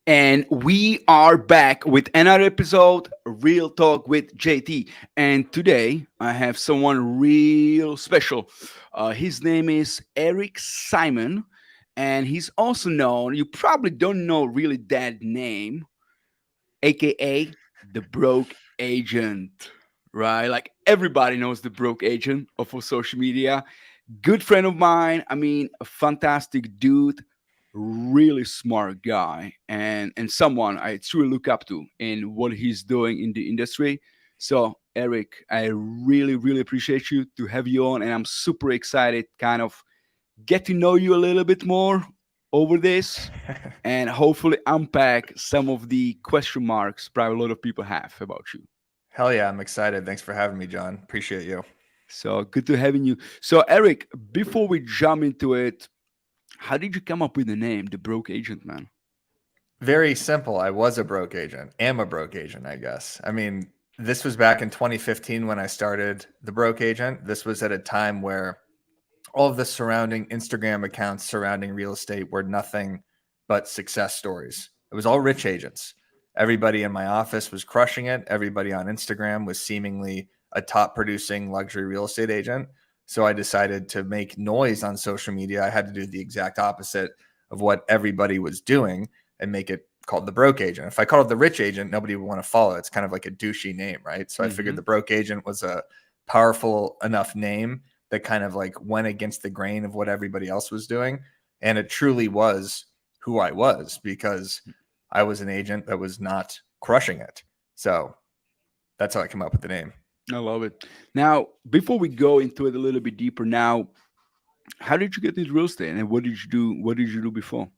And we are back with another episode, Real Talk with JT. And today I have someone real special. His name is Eric Simon, and he's also known, you probably don't know really that name, aka the Broke Agent, right? Like everybody knows the Broke Agent of social media. Good friend of mine. I mean, a fantastic dude, really smart guy, and someone I truly look up to in what he's doing in the industry. So, Eric, I really appreciate you to have you on, and I'm super excited, kind of get to know you a little bit more over this, and hopefully unpack some of the question marks probably a lot of people have about you. Hell yeah, I'm excited. Thanks for having me, John. Appreciate you. So good to having you. So, Eric, before we jump into it, how did you come up with the name, the Broke Agent, man? Very simple. I was a broke agent, am a broke agent, I guess. I mean, this was back in 2015 when I started the broke agent. This was at a time where all of the surrounding Instagram accounts surrounding real estate were nothing but success stories. It was all rich agents. Everybody in my office was crushing it. Everybody on Instagram was seemingly a top producing luxury real estate agent. So I decided to make noise on social media. I had to do the exact opposite of what everybody was doing and make it called the broke agent. If I called it the rich agent, nobody would want to follow. It's kind of like a douchey name, right? So I figured Mm-hmm. the broke agent was a powerful enough name that kind of like went against the grain of what everybody else was doing. And it truly was who I was because I was an agent that was not crushing it. So that's how I came up with the name. I love it. Now, before we go into it a little bit deeper, now, how did you get into real estate, and what did you do? What did you do before?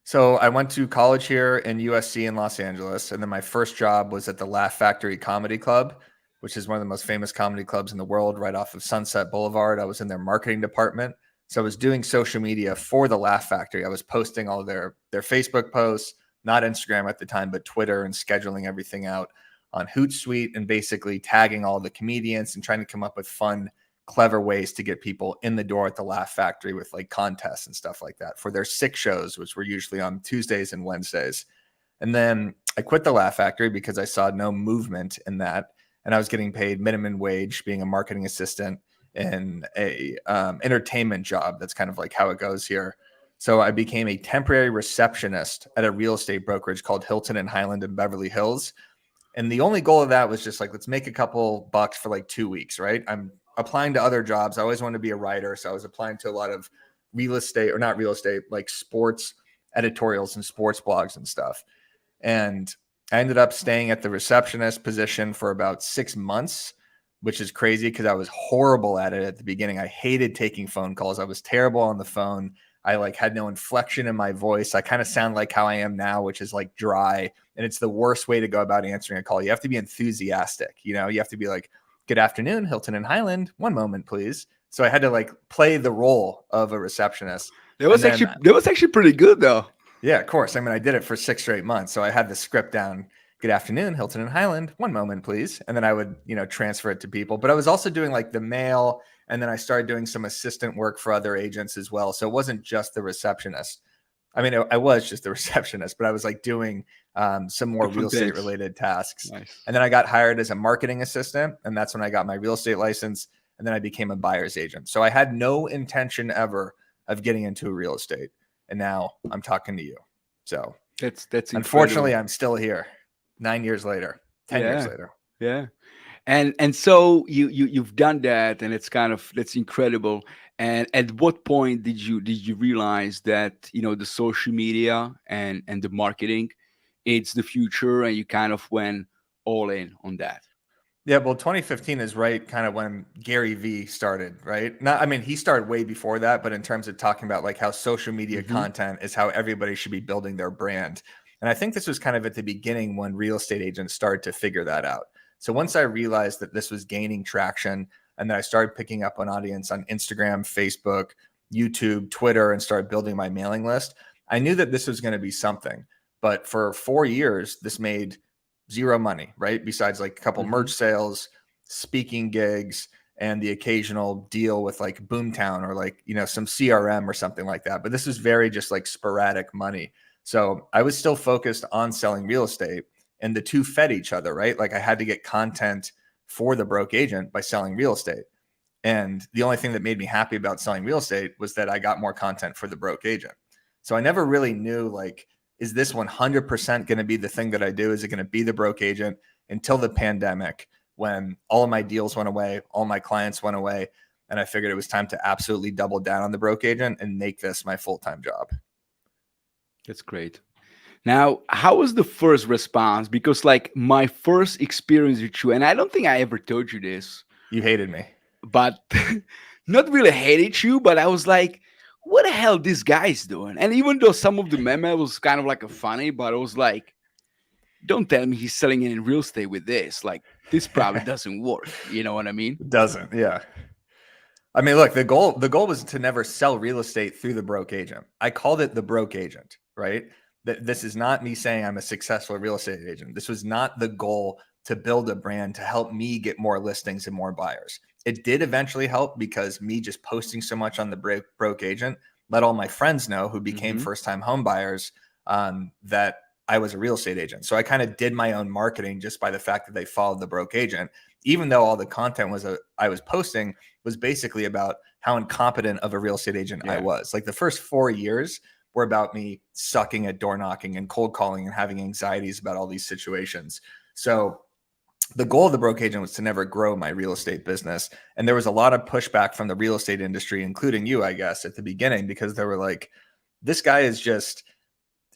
So I went to college here in USC in Los Angeles. And then my first job was at the Laugh Factory Comedy Club, which is one of the most famous comedy clubs in the world, right off of Sunset Boulevard. I was in their marketing department. So I was doing social media for the Laugh Factory. I was posting all their Facebook posts, not Instagram at the time, but Twitter, and scheduling everything out on Hootsuite and basically tagging all the comedians and trying to come up with fun, clever ways to get people in the door at the Laugh Factory with like contests and stuff like that for their sick shows, which were usually on Tuesdays and Wednesdays. And then I quit the Laugh Factory because I saw no movement in that. And I was getting paid minimum wage being a marketing assistant in a entertainment job. That's kind of like how it goes here. So I became a temporary receptionist at a real estate brokerage called Hilton and Highland in Beverly Hills. And the only goal of that was just like, let's make a couple bucks for like 2 weeks, right? I'm applying to other jobs. I always wanted to be a writer. So I was applying to a lot of real estate, or not real estate, like sports editorials and sports blogs and stuff. And I ended up staying at the receptionist position for about 6 months, which is crazy because I was horrible at it at the beginning. I hated taking phone calls. I was terrible on the phone. I like had no inflection in my voice. I kind of sound like how I am now, which is like dry. And it's the worst way to go about answering a call. You have to be enthusiastic. You know, you have to be like, good afternoon, Hilton and Highland. One moment, please. So I had to like play the role of a receptionist. That And was then, actually pretty good, though. yeah, of course. I mean, I did it for 6 straight months. So I had the script down. Good afternoon, Hilton and Highland. One moment, please. And then I would, transfer it to people. But I was also doing like the mail. And then I started doing some assistant work for other agents as well. So it wasn't just the receptionist. I mean, I was just the receptionist, but I was like doing some more real Different estate things. related tasks. Nice. And then I got hired as a marketing assistant. And that's when I got my real estate license. And then I became a buyer's agent. So I had no intention ever of getting into real estate. And now I'm talking to you. So That's unfortunately, incredible. I'm still here 9 years later, 10 years Yeah, later. yeah. And so you've done that, and it's kind of that's incredible. And at what point did you realize that the social media and the marketing, it's the future, and you kind of went all in on that? Yeah, well, 2015 is right kind of when Gary V started, right? Not, I mean, he started way before that, but in terms of talking about like how social media Hmm. content is how everybody should be building their brand. And I think this was kind of at the beginning when real estate agents started to figure that out. So once I realized that this was gaining traction, and then I started picking up an audience on Instagram, Facebook, YouTube, Twitter, and started building my mailing list, I knew that this was going to be something. But for 4 years, this made zero money, right? Besides like a couple Hmm. merch sales, speaking gigs, and the occasional deal with like Boomtown or like, some CRM or something like that. But this is very just like sporadic money. So I was still focused on selling real estate, and the two fed each other, right? Like I had to get content for the broke agent by selling real estate. And the only thing that made me happy about selling real estate was that I got more content for the broke agent. So I never really knew, like, is this 100% going to be the thing that I do? Is it going to be the broke agent until the pandemic, when all of my deals went away, all my clients went away. And I figured it was time to absolutely double down on the broke agent and make this my full-time job. That's great. Now, how was the first response? Because like my first experience with you, and I don't think I ever told you this, You hated me. but not really hated you, but I was like, what the hell this guy's doing? And even though some of the meme was kind of like a funny, but I was like, don't tell me he's selling in real estate with this. Like this probably doesn't work. You know what I mean? It doesn't. Yeah. I mean, look, the goal was to never sell real estate through the broke agent. I called it the broke agent, right? This is not me saying I'm a successful real estate agent. This was not the goal to build a brand to help me get more listings and more buyers. It did eventually help because me just posting so much on the broke agent let all my friends know who became first-time home buyers that I was a real estate agent. So I kind of did my own marketing just by the fact that they followed the broke agent, even though all the content I was posting was basically about how incompetent of a real estate agent I was. Like the first 4 years were about me sucking at door knocking and cold calling and having anxieties about all these situations. So the goal of the broke agent was to never grow my real estate business. And there was a lot of pushback from the real estate industry, including you, I guess, at the beginning, because they were like, this guy is just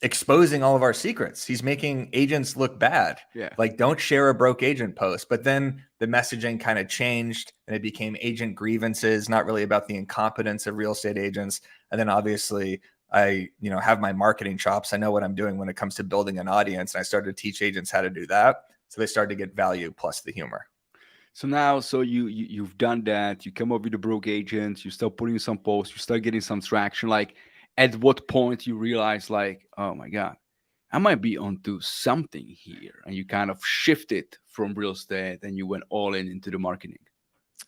exposing all of our secrets. He's making agents look bad. Yeah. Like, don't share a broke agent post. But then the messaging kind of changed and it became agent grievances, not really about the incompetence of real estate agents. And then obviously I, have my marketing chops. I know what I'm doing when it comes to building an audience. And I started to teach agents how to do that. So they started to get value plus the humor. So now, you've done that. You come up with the broke agent. You start putting some posts. You start getting some traction. Like, at what point you realize, like, oh my god, I might be onto something here, and you kind of shifted from real estate and you went all in into the marketing.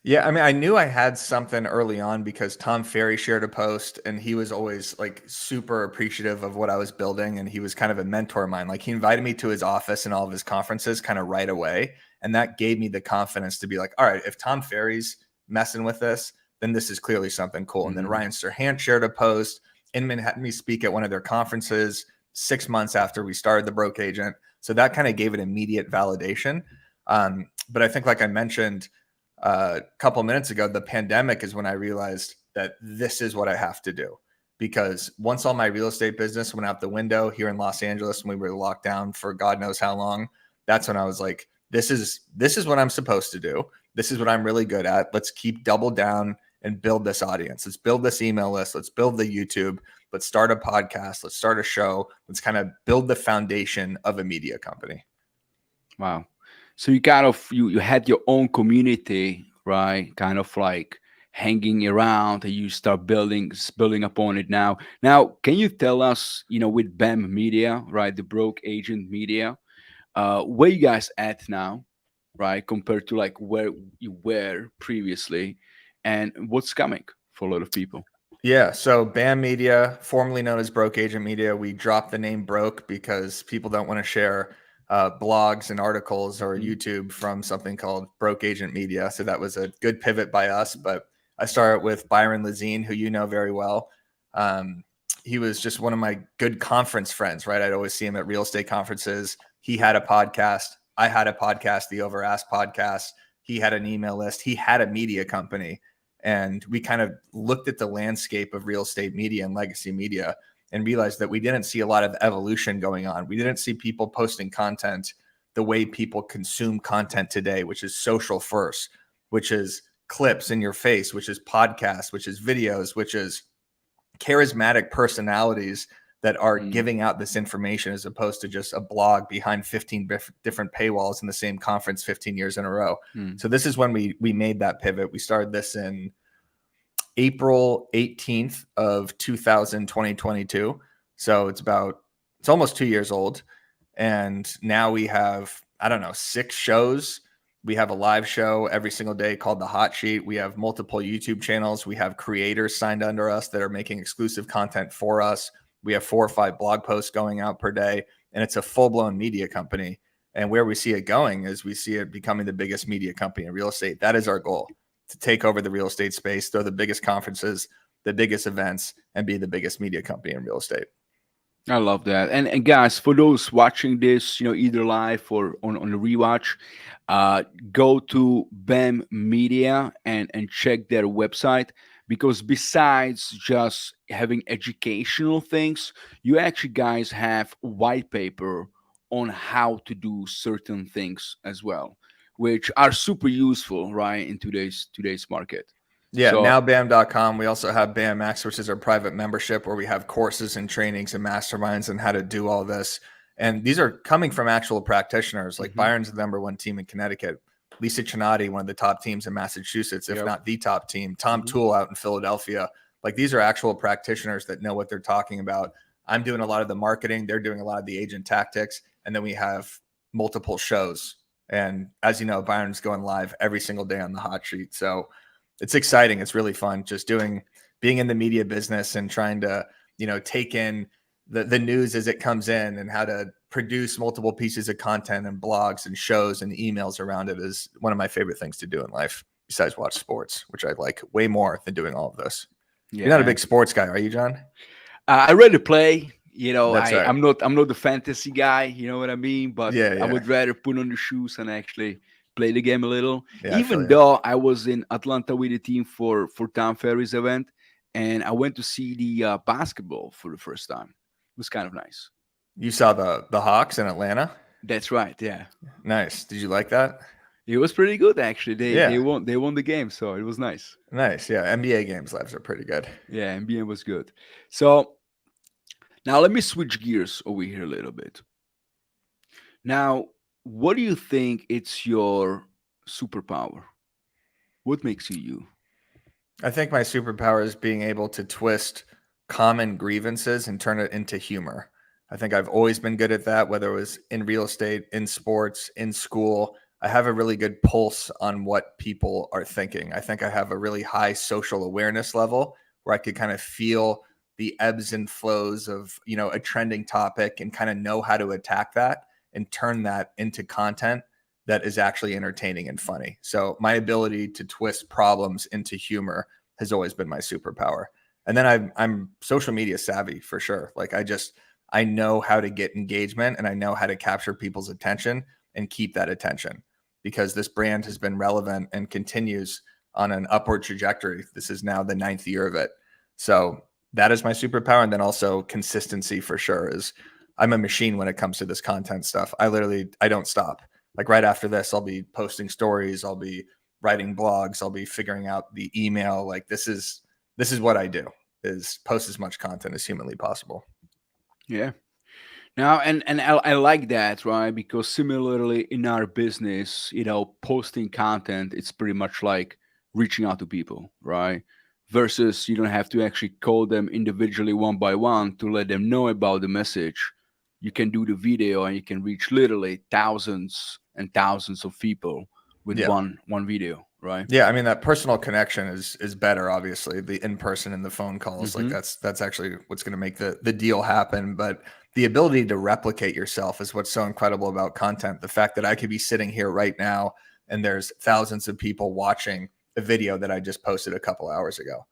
Yeah, I mean, I knew I had something early on because Tom Ferry shared a post and he was always like super appreciative of what I was building. And he was kind of a mentor of mine. Like he invited me to his office and all of his conferences kind of right away. And that gave me the confidence to be like, all right, if Tom Ferry's messing with this, then this is clearly something cool. And then Ryan Serhant shared a post. Inman had me speak at one of their conferences 6 months after we started the broke agent. So that kind of gave it immediate validation. But I think, like I mentioned, a couple of minutes ago, the pandemic is when I realized that this is what I have to do, because once all my real estate business went out the window here in Los Angeles and we were locked down for God knows how long, that's when I was like, this is what I'm supposed to do. This is what I'm really good at. Let's keep double down and build this audience. Let's build this email list. Let's build the YouTube. Let's start a podcast. Let's start a show. Let's kind of build the foundation of a media company. Wow. So you kind of you had your own community, right? Kind of like hanging around, and you start building upon it now. Now, can you tell us, with BAM Media, right, the broke agent media, where you guys at now, right, compared to like where you were previously, and what's coming for a lot of people? Yeah. So BAM Media, formerly known as Broke Agent Media, we dropped the name Broke because people don't want to share blogs and articles or YouTube from something called Broke Agent Media. So that was a good pivot by us. But I started with Byron Lazine, who you know very well. He was just one of my good conference friends, right? I'd always see him at real estate conferences. He had a podcast. I had a podcast, the Over Ask podcast. He had an email list. He had a media company. And we kind of looked at the landscape of real estate media and legacy media and realized that we didn't see a lot of evolution going on. We didn't see people posting content the way people consume content today, which is social first, which is clips in your face, which is podcasts, which is videos, which is charismatic personalities that are giving out this information, as opposed to just a blog behind 15 different paywalls in the same conference 15 years in a row. So this is when we made that pivot. We started this in April 18th of 2022. So it's almost 2 years old. And now we have, 6 shows. We have a live show every single day called The Hot Sheet. We have multiple YouTube channels. We have creators signed under us that are making exclusive content for us. We have 4 or 5 blog posts going out per day, and it's a full-blown media company. And where we see it going is we see it becoming the biggest media company in real estate. That is our goal, to take over the real estate space, throw the biggest conferences, the biggest events, and be the biggest media company in real estate. I love that. And guys, for those watching this, either live or on the rewatch, go to BAM Media and check their website, because besides just having educational things, you actually guys have white paper on how to do certain things as well, which are super useful, right, in today's market. Yeah, So now BAM.com. We also have BAM Max, which is our private membership where we have courses and trainings and masterminds on how to do all this. And these are coming from actual practitioners. Like mhm, Byron's the number 1 team in Connecticut. Lisa Chinati, one of the top teams in Massachusetts, if yep, not the top team. Tom mhm, Toole out in Philadelphia. Like these are actual practitioners that know what they're talking about. I'm doing a lot of the marketing. They're doing a lot of the agent tactics. And then we have multiple shows. And as you know, Byron's going live every single day on the hot sheet. So it's exciting. It's really fun just being in the media business and trying to, take in the news as it comes in, and how to produce multiple pieces of content and blogs and shows and emails around it is one of my favorite things to do in life, besides watch sports, which I like way more than doing all of this. You're not a yeah. big sports guy, are you, John? I rather play. That's right. I'm not the fantasy guy. You know what I mean? But Yeah, I yeah. would rather put on the shoes and actually play the game a little. Yeah, I feel Even you. though I was in Atlanta with the team for Tom Ferry's event, and I went to see the basketball for the first time. It was kind of nice. You saw the Hawks in Atlanta? That's right. Yeah, Nice. Did you like that? it was pretty good actually. They Yeah. won the game, so it was nice. Nice. Yeah. NBA games lives are pretty good. Yeah, NBA was good. So now let me switch gears over here a little bit. Now, what do you think it's your superpower? What makes you you? I think my superpower is being able to twist common grievances and turn it into humor. I think I've always been good at that, whether it was in real estate, in sports, in school. I have a really good pulse on what people are thinking. I think I have a really high social awareness level where I could kind of feel the ebbs and flows of, a trending topic and kind of know how to attack that and turn that into content that is actually entertaining and funny. So my ability to twist problems into humor has always been my superpower. And then I'm social media savvy for sure. Like I know how to get engagement, and I know how to capture people's attention and keep that attention, because this brand has been relevant and continues on an upward trajectory. This is now the 9th year of it. So that is my superpower. And then also consistency for sure is I'm a machine when it comes to this content stuff. I don't stop. Like right after this, I'll be posting stories. I'll be writing blogs. I'll be figuring out the email. Like this is what I do, is post as much content as humanly possible. Yeah. Now, and I like that, right? Because similarly in our business, posting content, it's pretty much like reaching out to people, right? Versus you don't have to actually call them individually one by one to let them know about the message. You can do the video and you can reach literally thousands and thousands of people with Yeah. one video, right? Yeah, I mean that personal connection is better. Obviously, the in person and the phone calls, like Hmm. that's actually what's going to make the deal happen. But the ability to replicate yourself is what's so incredible about content. The fact that I could be sitting here right now and there's thousands of people watching a video that I just posted a couple hours ago,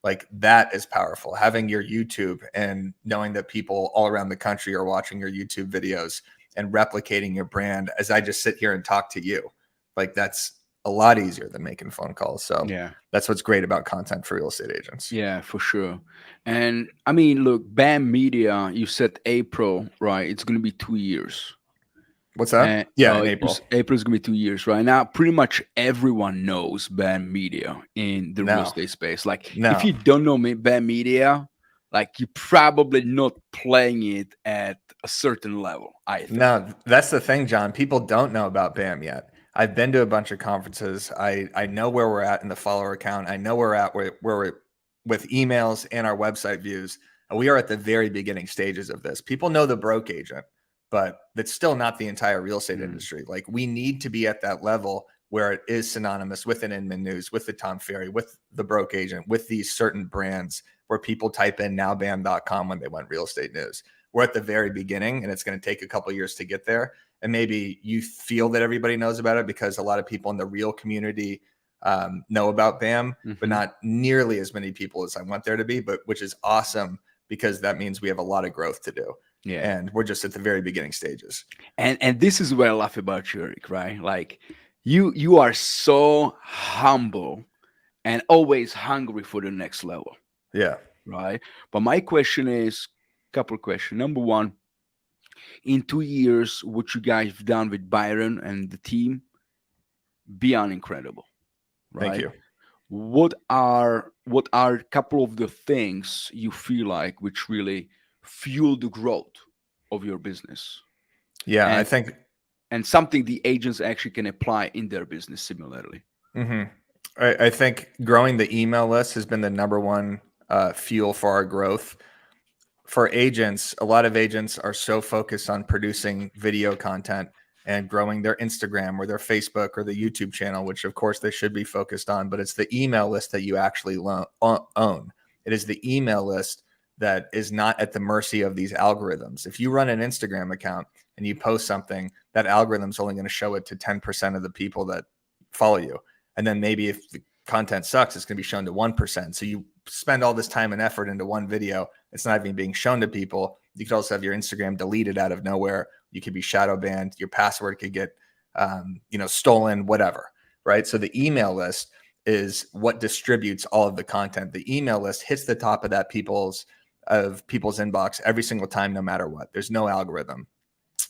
like that is powerful. Having your YouTube and knowing that people all around the country are watching your YouTube videos and replicating your brand as I just sit here and talk to you, like that's a lot easier than making phone calls. So Yeah. that's what's great about content for real estate agents. Yeah, for sure. And I mean, look, BAM Media, you said April, right? It's going to be 2 years. What's that? And Yeah, in April. April is going to be 2 years, right? Now, pretty much everyone knows BAM Media in the real No, estate space. Like, if no, you don't know BAM Media, like, you're probably not playing it at a certain level, I think. no. That's the thing, John. People don't know about BAM yet. I've been to a bunch of conferences. I know where we're at in the follower account. I know where we're at where we're with emails and our website views. And we are at the very beginning stages of this. People know the broke agent, but that's still not the entire real estate Mm. industry. Like we need to be at that level where it is synonymous with an Inman News, with the Tom Ferry, with the Broke Agent, with these certain brands where people type in nowbam.com when they want real estate news. We're at the very beginning, and it's going to take a couple of years to get there. And maybe you feel that everybody knows about it because a lot of people in the real community know about BAM, but not nearly as many people as I want there to be, but which is awesome because that means we have a lot of growth to do. Yeah. And we're just at the very beginning stages. And this is what I love about you, Eric, right? Like you are so humble and always hungry for the next level, Yeah. right? But my question is, couple of questions. Number one, in 2 years, what you guys have done with Byron and the team, beyond incredible, right? Thank you. What are a couple of the things you feel like which really fuel the growth of your business? Yeah, and, I think and something the agents actually can apply in their business similarly. I think growing the email list has been the number one fuel for our growth. For agents, a lot of agents are so focused on producing video content and growing their Instagram or their Facebook or the YouTube channel, which of course they should be focused on, but it's the email list that you actually own. It is the email list that is not at the mercy of these algorithms. If you run an Instagram account and you post something, that algorithm's only going to show it to 10% of the people that follow you. And then maybe if the content sucks, it's going to be shown to 1%. So you spend all this time and effort into one video. It's not even being shown to people. You could also have your Instagram deleted out of nowhere. You could be shadow banned. Your password could get, stolen, whatever. Right. So the email list is what distributes all of the content. The email list hits the top of that people's inbox every single time, no matter what. There's no algorithm.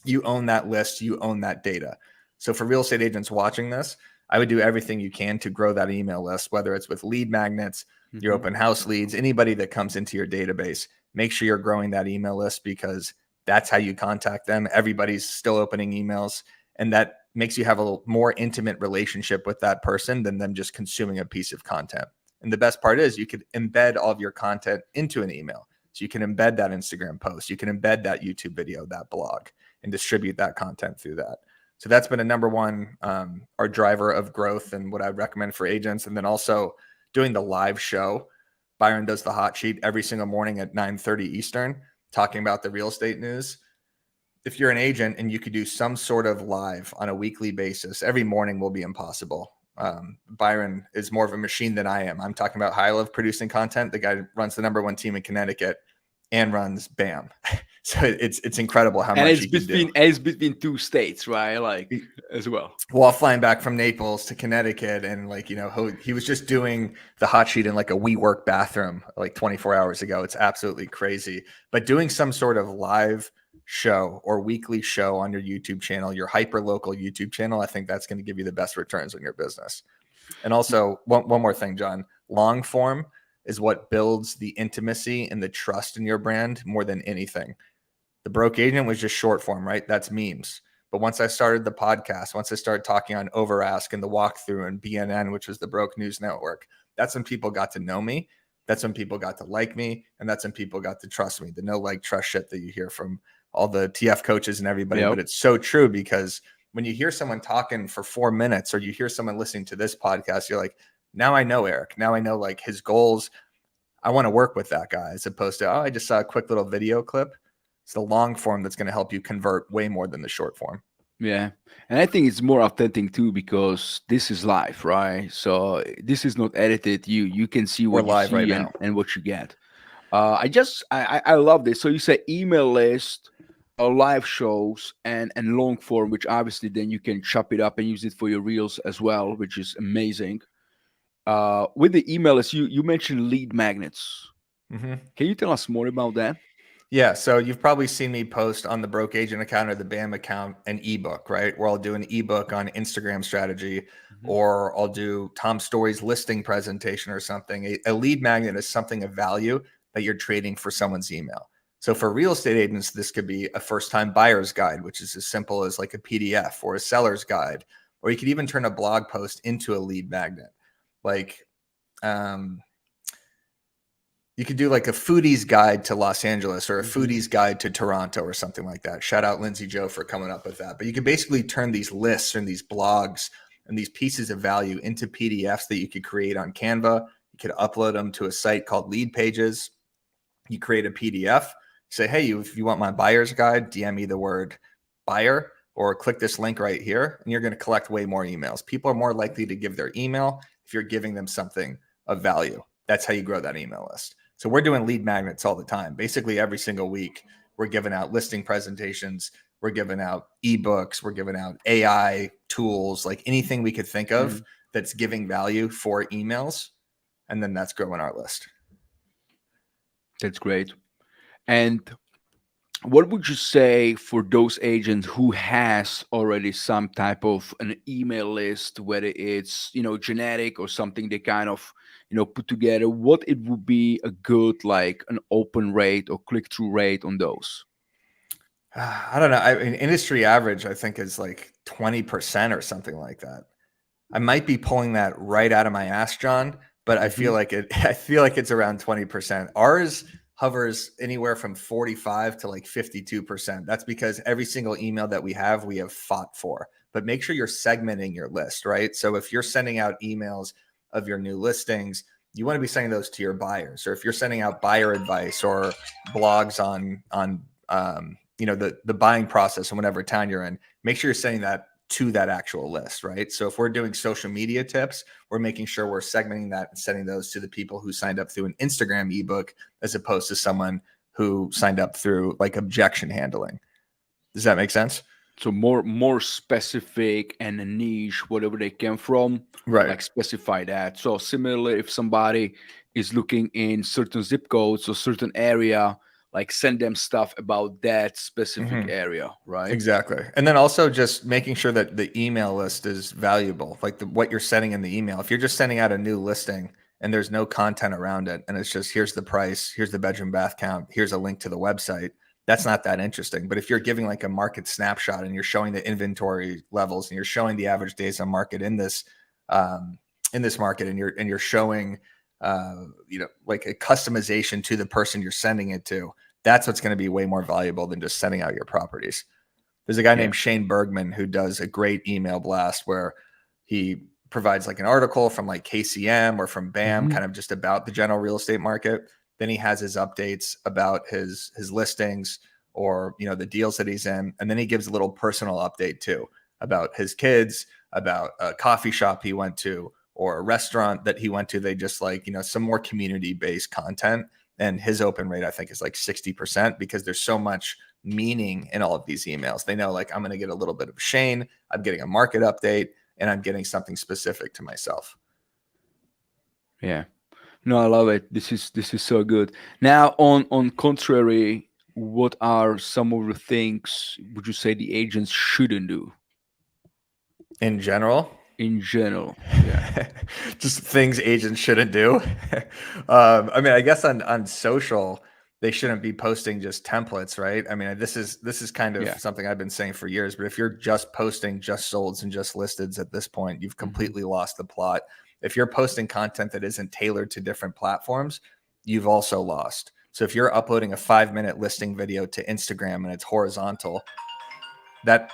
You own that list. You own that data. So for real estate agents watching this, I would do everything you can to grow that email list, whether it's with lead magnets, your open house leads, anybody that comes into your database. Make sure you're growing that email list because that's how you contact them. Everybody's still opening emails, and that makes you have a more intimate relationship with that person than them just consuming a piece of content. And the best part is you could embed all of your content into an email. So you can embed that Instagram post, you can embed that YouTube video, that blog, and distribute that content through that. So that's been a number one, our driver of growth and what I recommend for agents. And then also doing the live show. Byron does the hot sheet every single morning at 9:30 Eastern, talking about the real estate news. If you're an agent and you could do some sort of live on a weekly basis, every morning will be impossible. Byron is more of a machine than I am. I'm talking about high level producing content. The guy runs the number one team in Connecticut and runs BAM. So it's incredible how much he can do. And it's between two states, right? Like as well. While flying back from Naples to Connecticut, and he was just doing the hot sheet in like a WeWork bathroom like 24 hours ago. It's absolutely crazy. But doing some sort of live show or weekly show on your YouTube channel, your hyper local YouTube channel, I think that's going to give you the best returns on your business. And also one more thing, John, long form is what builds the intimacy and the trust in your brand more than anything. The Broke Agent was just short form, right? That's memes. But once I started the podcast, once I started talking on Overask and the walkthrough and BNN, which was the Broke News Network, that's when people got to know me. That's when people got to like me. And that's when people got to trust me. The no like trust shit that you hear from all the TF coaches and everybody. Yep. But it's so true because when you hear someone talking for 4 minutes or you hear someone listening to this podcast, you're like, now I know Eric. Now I know like his goals. I want to work with that guy as opposed to, I just saw a quick little video clip. It's the long form that's going to help you convert way more than the short form. Yeah. And I think it's more authentic too, because this is live, right? So this is not edited. You can see what you see right and what you get. I love this. So you say email list, live shows and long form, which obviously then you can chop it up and use it for your reels as well, which is amazing. With the email list, you mentioned lead magnets. Can you tell us more about that? Yeah, so you've probably seen me post on the Broke Agent account or the BAM account an ebook, right? Where I'll do an ebook on Instagram strategy, or I'll do Tom Story's listing presentation or something. A lead magnet is something of value that you're trading for someone's email. So for real estate agents, this could be a first-time buyer's guide, which is as simple as like a PDF, or a seller's guide, or you could even turn a blog post into a lead magnet. Like, you could do like a foodie's guide to Los Angeles or a foodie's guide to Toronto or something like that. Shout out Lindsay Joe for coming up with that. But you could basically turn these lists and these blogs and these pieces of value into PDFs that you could create on Canva. You could upload them to a site called Lead Pages. You create a PDF, say, hey, if you want my buyer's guide, DM me the word buyer or click this link right here, and you're going to collect way more emails. People are more likely to give their email if you're giving them something of value. That's how you grow that email list. So we're doing lead magnets all the time. Basically every single week, we're giving out listing presentations, we're giving out ebooks, we're giving out AI tools, like anything we could think of that's giving value for emails. And then that's growing our list. That's great. And what would you say for those agents who has already some type of an email list, whether it's genetic or something they kind of put together? What it would be a good like an open rate or click through rate on those? I don't know. I mean, industry average, I think, is like 20% or something like that. I might be pulling that right out of my ass, John, but I feel like I feel like it's around 20%. Ours hovers anywhere from 45 to like 52%. That's because every single email that we have fought for. But make sure you're segmenting your list, right? So if you're sending out emails of your new listings, you want to be sending those to your buyers. Or if you're sending out buyer advice or blogs on the buying process in whatever town you're in, make sure you're sending that to that actual list, right? So if we're doing social media tips, we're making sure we're segmenting that and sending those to the people who signed up through an Instagram ebook as opposed to someone who signed up through like objection handling. Does that make sense? So more specific and a niche, whatever they came from, Right. like specify that. So similarly, if somebody is looking in certain zip codes or certain area, like send them stuff about that specific area, right? Exactly. And then also just making sure that the email list is valuable, like what you're sending in the email. If you're just sending out a new listing and there's no content around it, and it's just, here's the price, here's the bedroom bath count, here's a link to the website, that's not that interesting. But if you're giving like a market snapshot and you're showing the inventory levels and you're showing the average days on market in this market, and you're showing like a customization to the person you're sending it to, that's what's going to be way more valuable than just sending out your properties. There's a guy named Shane Bergman who does a great email blast where he provides like an article from like KCM or from BAM, kind of just about the general real estate market. Then he has his updates about his listings or the deals that he's in, and then he gives a little personal update too about his kids, about a coffee shop he went to or a restaurant that he went to. They just like some more community based content. And his open rate, I think, is like 60% because there's so much meaning in all of these emails. They know, like, I'm going to get a little bit of Shane, I'm getting a market update, and I'm getting something specific to myself. Yeah. No, I love it. This is so good. Now, on contrary, what are some of the things would you say the agents shouldn't do In general? in general? Yeah. Just things agents shouldn't do. I mean, I guess on social, they shouldn't be posting just templates, right? I mean, this is kind of something I've been saying for years, but if you're just posting just solds and just listeds at this point, you've completely lost the plot. If you're posting content that isn't tailored to different platforms, you've also lost. So if you're uploading a 5-minute listing video to Instagram and it's horizontal, that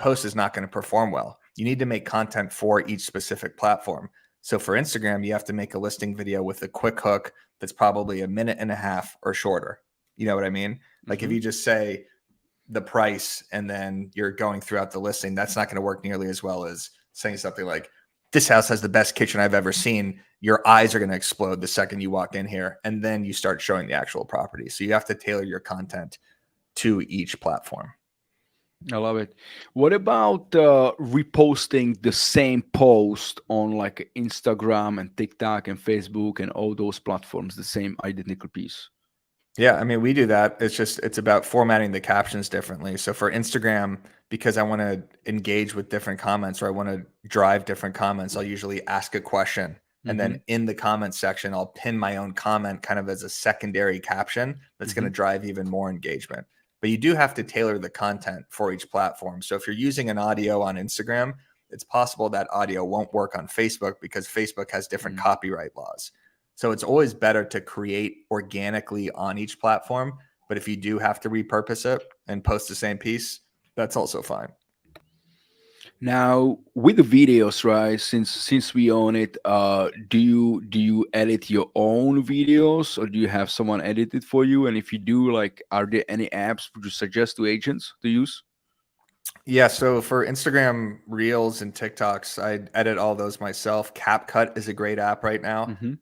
post is not going to perform well. You need to make content for each specific platform. So for Instagram, you have to make a listing video with a quick hook that's probably 1.5 minutes or shorter. You know what I mean? Like if you just say the price and then you're going throughout the listing, that's not going to work nearly as well as saying something like, this house has the best kitchen I've ever seen. Your eyes are going to explode the second you walk in here. And then you start showing the actual property. So you have to tailor your content to each platform. I love it. What about reposting the same post on like Instagram and TikTok and Facebook and all those platforms, the same identical piece? Yeah, I mean, we do that. It's about formatting the captions differently. So for Instagram, because I want to engage with different comments or I want to drive different comments, I'll usually ask a question. And then in the comment section, I'll pin my own comment kind of as a secondary caption that's going to drive even more engagement. But you do have to tailor the content for each platform. So if you're using an audio on Instagram, it's possible that audio won't work on Facebook because Facebook has different copyright laws. So it's always better to create organically on each platform. But if you do have to repurpose it and post the same piece, that's also fine. Now with the videos, right? Since we own it, do you edit your own videos or do you have someone edit it for you? And if you do, like, are there any apps would you suggest to agents to use? Yeah, so for Instagram Reels and TikToks, I edit all those myself. CapCut is a great app right now. Mm-hmm.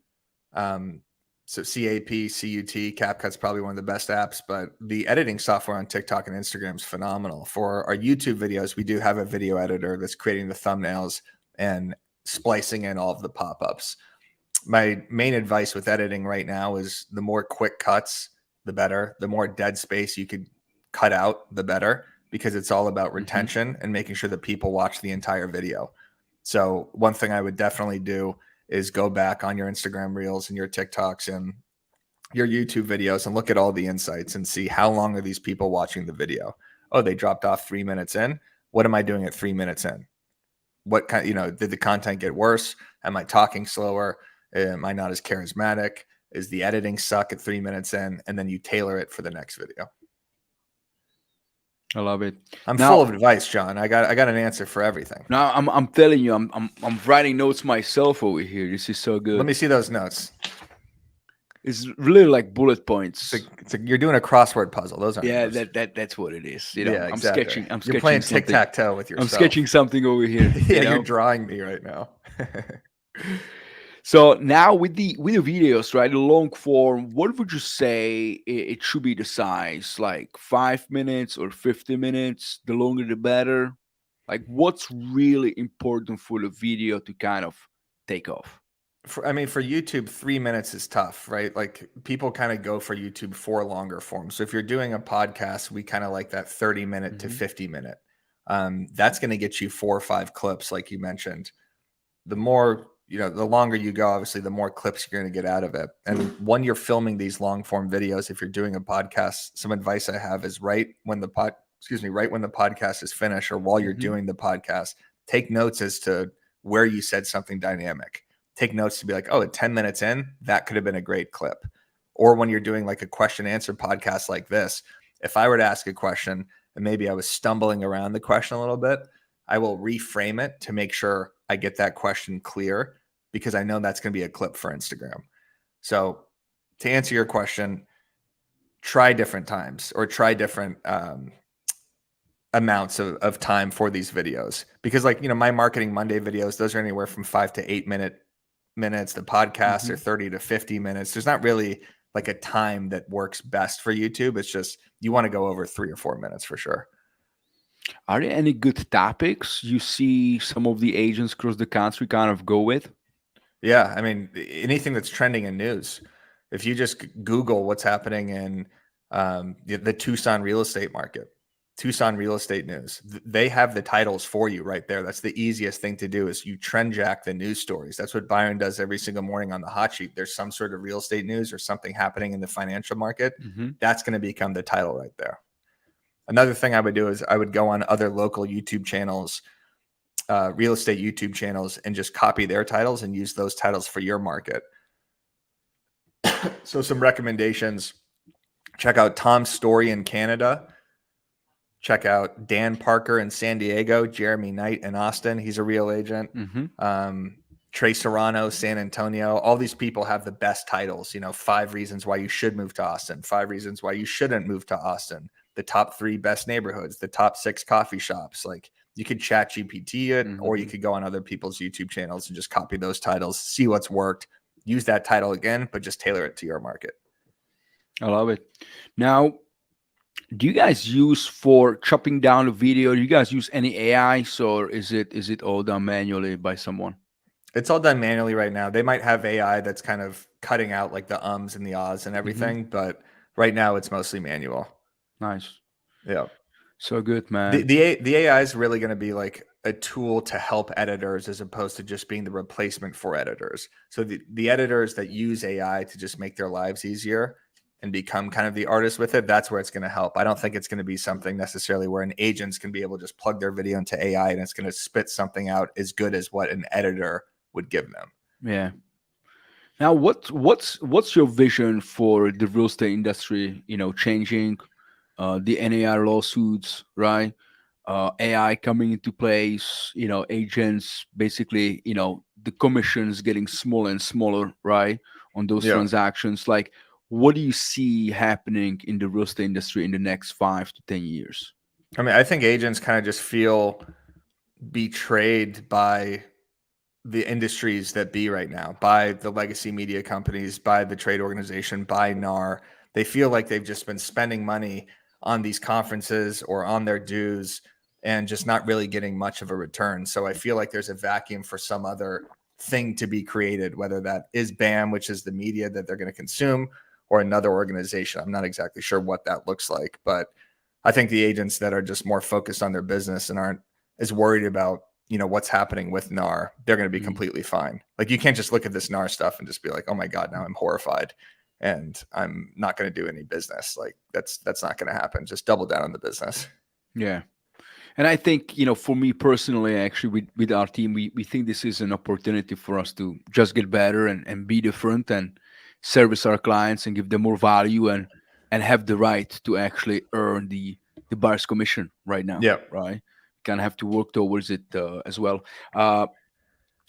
Um, so CapCut's probably one of the best apps, but the editing software on TikTok and Instagram is phenomenal. For our YouTube videos, we do have a video editor that's creating the thumbnails and splicing in all of the pop-ups. My main advice with editing right now is the more quick cuts, the better. The more dead space you could cut out, the better, because it's all about Mm-hmm. retention and making sure that people watch the entire video. So one thing I would definitely do is go back on your Instagram Reels and your TikToks and your YouTube videos and look at all the insights and see how long are these people watching the video. Oh, they dropped off 3 minutes in. What am I doing at 3 minutes in? What kind, did the content get worse? Am I talking slower? Am I not as charismatic? Is the editing suck at 3 minutes in? And then you tailor it for the next video. I love it. I'm full Now, of advice, John. I got an answer for everything. I'm telling you, I'm writing notes myself over here. This is so Let good. me see those notes. It's really like bullet points. You're doing a crossword puzzle. Those aren't Yeah, notes. that's what it is. Yeah, I'm exactly. sketching. I'm You're sketching playing something. tic-tac-toe with I'm yourself. sketching something over here. Yeah, you're drawing me right now. So now with the videos, right, the long form, what would you say it should be the size? Like 5 minutes or 50 minutes? The longer the better. Like, what's really important for the video to kind of take off? For YouTube, 3 minutes is tough, right? Like people kind of go for YouTube for longer form. So if you're doing a podcast, we kind of like that 30-minute to Hmm. 50-minute. That's going to get you 4 or 5 clips, like you mentioned. The more, the longer you go, obviously, the more clips you're going to get out of it. And when you're filming these long form videos, if you're doing a podcast, some advice I have is right when the podcast is finished or while you're Hmm. doing the podcast, take notes as to where you said something dynamic. Take notes to be like, oh, at 10 minutes in, that could have been a great clip. Or when you're doing like a question answer podcast like this, if I were to ask a question and maybe I was stumbling around the question a little bit, I will reframe it to make sure I get that question clear because I know that's going to be a clip for Instagram. So to answer your question, try different times or try different amounts of time for these videos because my Marketing Monday videos, those are anywhere from 5 to 8 minutes. The podcasts Hmm. are 30 to 50 minutes. There's not really like a time that works best for YouTube. It's just you want to go over 3 or 4 minutes for sure. Are there any good topics you see some of the agents across the country kind of go with? Yeah, anything that's trending in news. If you just Google what's happening in the Tucson real estate market, Tucson real estate news, they have the titles for you right there. That's the easiest thing to do is you trend jack the news stories. That's what Byron does every single morning on the hot sheet. There's some sort of real estate news or something happening in the financial market. Hmm. That's going to become the title right there. Another thing I would do is I would go on other local YouTube channels, real estate YouTube channels, and just copy their titles and use those titles for your market. So some recommendations: check out Tom's Story in Canada. Check out Dan Parker in San Diego, Jeremy Knight in Austin. He's a real agent. Hmm. Trey Serrano, San Antonio. All these people have the best titles. 5 reasons why you should move to Austin. 5 reasons why you shouldn't move to Austin. The top 3 best neighborhoods. The top 6 coffee shops. Like you could chat GPT it, or you Hmm. could go on other people's YouTube channels and just copy those titles, see what's worked, use that title again, but just tailor it to your market. I love it. Now, do you guys use for chopping down the video? Do you guys use any AI, or is it all done manually by someone? It's all done manually right now. They might have AI that's kind of cutting out like the ums and the ahs and Hmm. everything, but right now it's mostly manual. Nice, Yeah. so good, The man. the AI is really going to be like a tool to help editors as opposed to just being the replacement for editors. So the editors that use AI to just make their lives easier and become kind of the artist with it, that's where it's going to help. I don't think it's going to be something necessarily where an agent's can be able to just plug their video into AI and it's going to spit something out as good as what an editor would give them. Yeah. Now, what's your vision for the real estate industry? Changing the NAR lawsuits, right? AI coming into place, agents basically, the commissions getting smaller and smaller, right, on those Yeah. transactions. Like, what do you see happening in the real estate industry in the next 5 to 10 years? I mean, I think agents kind of just feel betrayed by the industries that be right now, by the legacy media companies, by the trade organization, by NAR. They feel like they've just been spending money on these conferences or on their dues and just not really getting much of a return. So I feel like there's a vacuum for some other thing to be created, whether that is BAM, which is the media that they're going to consume, or another organization. I'm not exactly sure what that looks like, but I think the agents that are just more focused on their business and aren't as worried about what's happening with NAR, they're going to be Mm. completely fine. Like, you can't just look at this NAR stuff and just be like, oh my God, now I'm horrified and I'm not going to do any business. Like, that's not going to happen. Just double down on the business. Yeah. And I think, for me personally, actually, with our team, we think this is an opportunity for us to just get better and be different and service our clients and give them more value and have the right to actually earn the buyer's commission right now, Yeah. right? Kind of have to work towards it as well. Uh,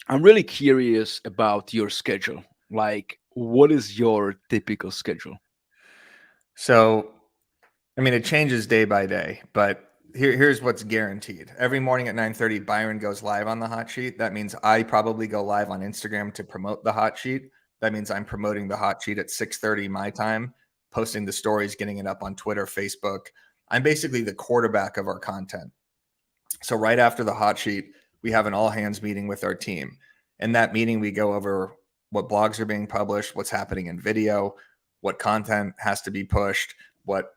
I'm really curious about your schedule. Like, what is your typical schedule? So, I mean, it changes day by day, but here's what's guaranteed. Every morning at 9:30, Byron goes live on the hot sheet. That means I probably go live on Instagram to promote the hot sheet. That means I'm promoting the hot sheet at 6:30 my time, posting the stories, getting it up on Twitter, Facebook. I'm basically the quarterback of our content. So right after the hot sheet, we have an all hands meeting with our team. In that meeting, we go over what blogs are being published, what's happening in video, what content has to be pushed, what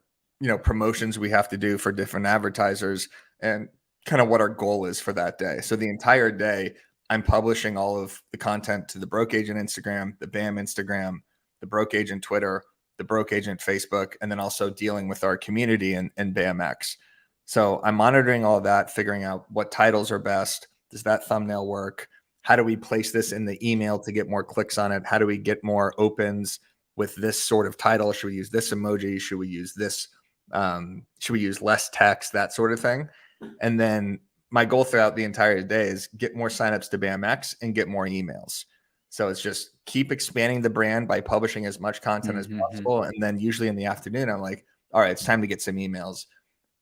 promotions we have to do for different advertisers, and kind of what our goal is for that day. So the entire day, I'm publishing all of the content to the Broke Agent Instagram, the BAM Instagram, the Broke Agent Twitter, the Broke Agent Facebook, and then also dealing with our community and BAMX. So I'm monitoring all of that, figuring out what titles are best. Does that thumbnail work? How do we place this in the email to get more clicks on it? How do we get more opens with this sort of title? Should we use this emoji? Should we use this? Should we use less text? That sort of thing. And then my goal throughout the entire day is get more signups to BAMX and get more emails. So it's just keep expanding the brand by publishing as much content as Mm-hmm. possible. And then usually in the afternoon, I'm like, all right, it's time to get some emails.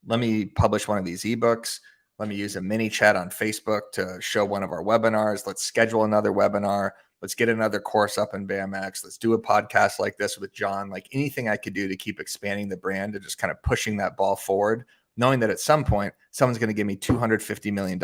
Let me publish one of these ebooks. Let me use a mini chat on Facebook to show one of our webinars. Let's schedule another webinar. Let's get another course up in BAMX. Let's do a podcast like this with John. Like, anything I could do to keep expanding the brand and just kind of pushing that ball forward, knowing that at some point someone's going to give me $250 million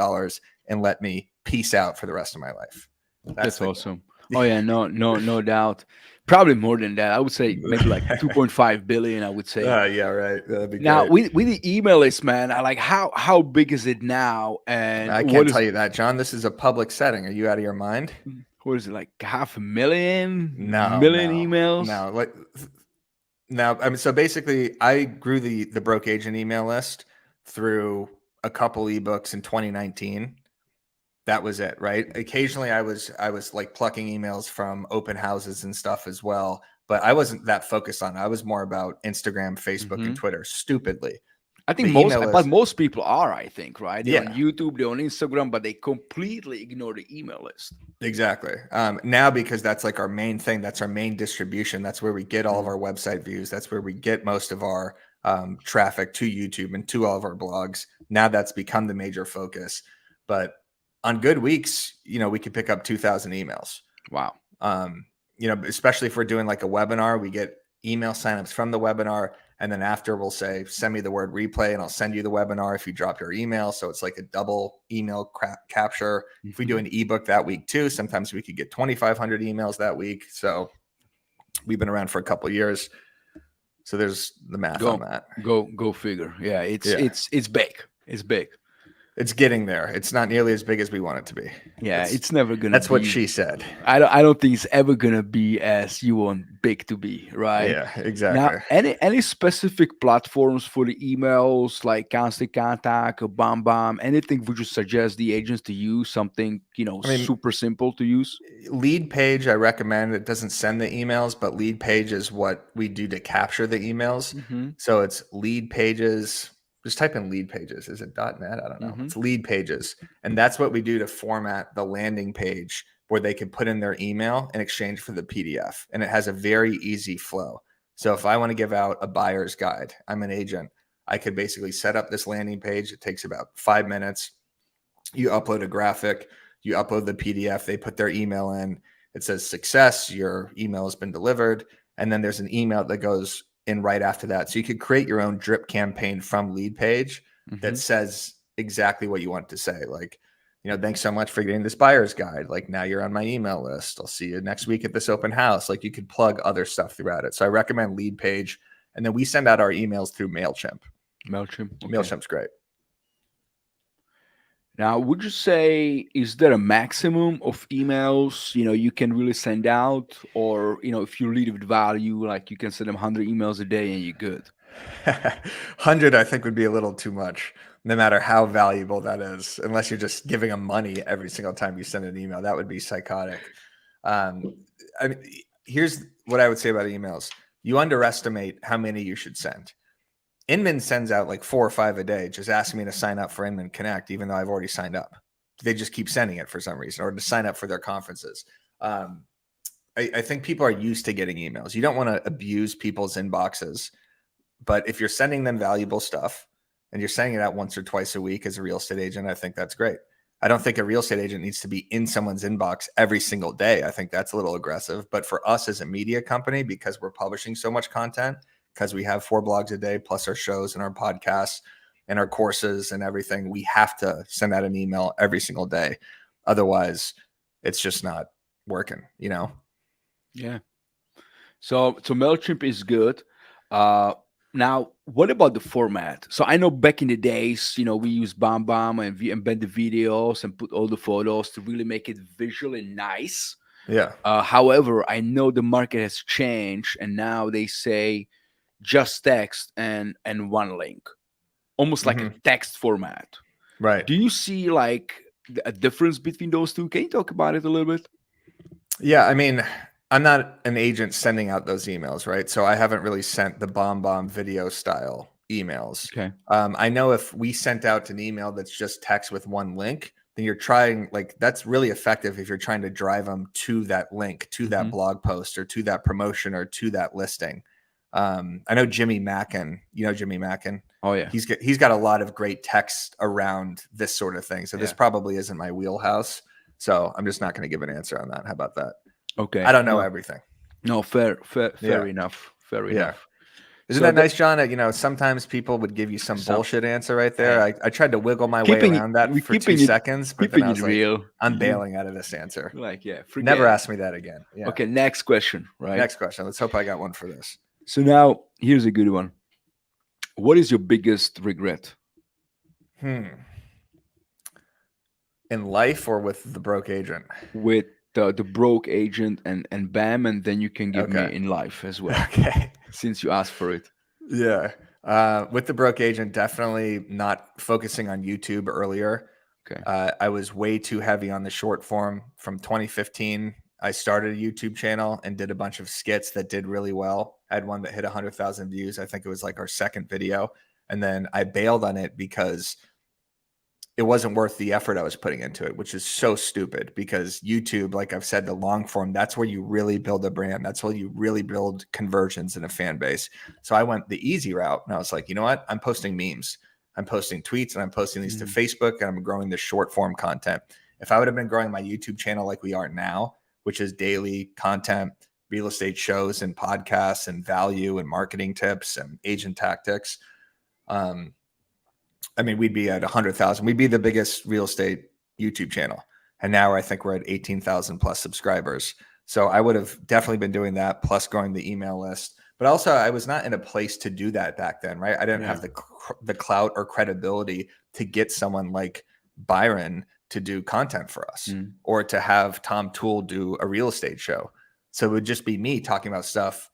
and let me peace out for the rest of my life. That's That's the awesome. Oh yeah, no doubt. Probably more than that. I would say maybe like goal. 2.5 billion. I would say. Yeah, right. That'd be Now great. with the email list, man, I like how big is it now, and I what can't is tell you that, John. This is a public setting. Are you out of your mind? what is it, like half a million, No, million no, emails? no. Like, now, I mean, so basically, I grew the Broke Agent email list through a couple ebooks in 2019. That was it, right? Occasionally, I was like plucking emails from open houses and stuff as well, but I wasn't that focused on it. I was more about Instagram, Facebook, and Hmm. Twitter. Stupidly, I think the most, email but list, most people are. I think right. They're on yeah. YouTube, they're on Instagram, but they completely ignore the email list. Exactly. Now, because that's like our main thing, that's our main distribution. That's where we get all of Mm. our website views. That's where we get most of our traffic to YouTube and to all of our blogs. Now that's become the major focus. But on good weeks, we could pick up 2,000 emails. Wow. Especially if we're doing like a webinar, we get email signups from the webinar. And then after, we'll say, send me the word replay and I'll send you the webinar if you drop your email. So it's like a double email capture. If we do Mhm. an ebook that week too, sometimes we could get 2,500 emails that week. So we've been around for a couple of years. So there's the math on Go, that. go figure. Yeah, it's Yeah. it's it's big. It's big. It's getting there. It's not nearly as big as we want it to be. Yeah, That's it's never gonna that's what be. she said. I don't think it's ever gonna be as you want big to be, right? Yeah, Now, exactly. any specific platforms for the emails like Constant Contact or Bomb, anything would you suggest the agents to use? Something I mean, super simple to use. lead page, I recommend. It doesn't send the emails, but lead page is what we do to capture the emails. Mm-hmm. So it's lead pages. just type in lead pages. Is it .net? I don't know. Mm-hmm. It's lead pages. And that's what we do to format the landing page where they can put in their email in exchange for the PDF. And it has a very easy flow. So if I want to give out a buyer's guide, I'm an agent. I could basically set up this landing page. It takes about 5 minutes. You upload a graphic, you upload the PDF, they put their email in. It says success, your email has been delivered. And then there's an email that goes in right after that. So you could create your own drip campaign from lead page Mm-hmm. that says exactly what you want to say. Like, thanks so much for getting this buyer's guide. Like, now you're on my email list. I'll see you next week at this open house. Like, you could plug other stuff throughout it. So I recommend lead page. And then we send out our emails through MailChimp. MailChimp. Okay. MailChimp's great. Now, would you say, is there a maximum of emails, you can really send out? Or, if you lead with value, like you can send them 100 emails a day and you're good? 100, I think, would be a little too much, no matter how valuable that is, unless you're just giving them money every single time you send an email. That would be psychotic. I mean, here's what I would say about emails. You underestimate how many you should send. Inman sends out like 4 or 5 a day, just asking me to sign up for Inman Connect, even though I've already signed up. They just keep sending it for some reason, or to sign up for their conferences. I think people are used to getting emails. You don't want to abuse people's inboxes, but if you're sending them valuable stuff and you're sending it out once or twice a week as a real estate agent, I think that's great. I don't think a real estate agent needs to be in someone's inbox every single day. I think that's a little aggressive. But for us as a media company, because we're publishing so much content, because we have 4 blogs a day, plus our shows and our podcasts and our courses and everything, we have to send out an email every single day. Otherwise, it's just not working, Yeah. So MailChimp is good. Now, what about the format? So I know back in the days, we use BombBomb and we embed the videos and put all the photos to really make it visually nice. Yeah. However, I know the market has changed, and now they say just text and one link, almost like a Mhm. text format. Right. Do you see like a difference between those two? Can you talk about it a little bit? Yeah, I mean, I'm not an agent sending out those emails, right? So I haven't really sent the bomb video style emails. Okay. I know if we sent out an email that's just text with one link, then you're trying, like, that's really effective if you're trying to drive them to that link, to that Mhm. blog post, or to that promotion, or to that listing. I know Jimmy Mackin, Jimmy Mackin. Oh yeah. He's got a lot of great text around this sort of thing. So this Yeah. probably isn't my wheelhouse. So I'm just not going to give an answer on that. How about that? Okay. I don't know No, everything. no, fair Yeah. enough. Fair Yeah. enough. Isn't So that that nice, John? Sometimes people would give you some some bullshit answer right there. hey, I tried to wiggle my way keeping it, around that we for 2 seconds, but then keeping I it was like, real. I'm bailing out of this answer. Like, yeah, Never forget it. ask me that again. Yeah. Okay, next question, right? Next question. Let's hope I got one for this. So now here's a good one. What is your biggest regret In life or with the broke agent? with the broke agent and BAM, and then you can give me Okay. in life as well, Okay. since you asked for it. Yeah. With the broke agent, definitely not focusing on YouTube earlier. Okay. I was way too heavy on the short form. From 2015, I started a YouTube channel and did a bunch of skits that did really well. I had one that hit 100,000 views. I think it was like our second video. And then I bailed on it because it wasn't worth the effort I was putting into it, which is so stupid because YouTube, like I've said, the long form, that's where you really build a brand. That's where you really build conversions in a fan base. So I went the easy route and I was like, you know what? I'm posting memes. I'm posting tweets and I'm posting these to Facebook, and I'm growing this short form content. If I would have been growing my YouTube channel like we are now, which is daily content, real estate shows and podcasts and value and marketing tips and agent tactics, I mean, we'd be at 100,000. We'd be the biggest real estate YouTube channel. And now I think we're at 18,000 plus subscribers. So I would have definitely been doing that, plus growing the email list. But also, I was not in a place to do that back then, right? I didn't have the clout or credibility to get someone like Byron to do content for us, or to have Tom Toole do a real estate show. So it would just be me talking about stuff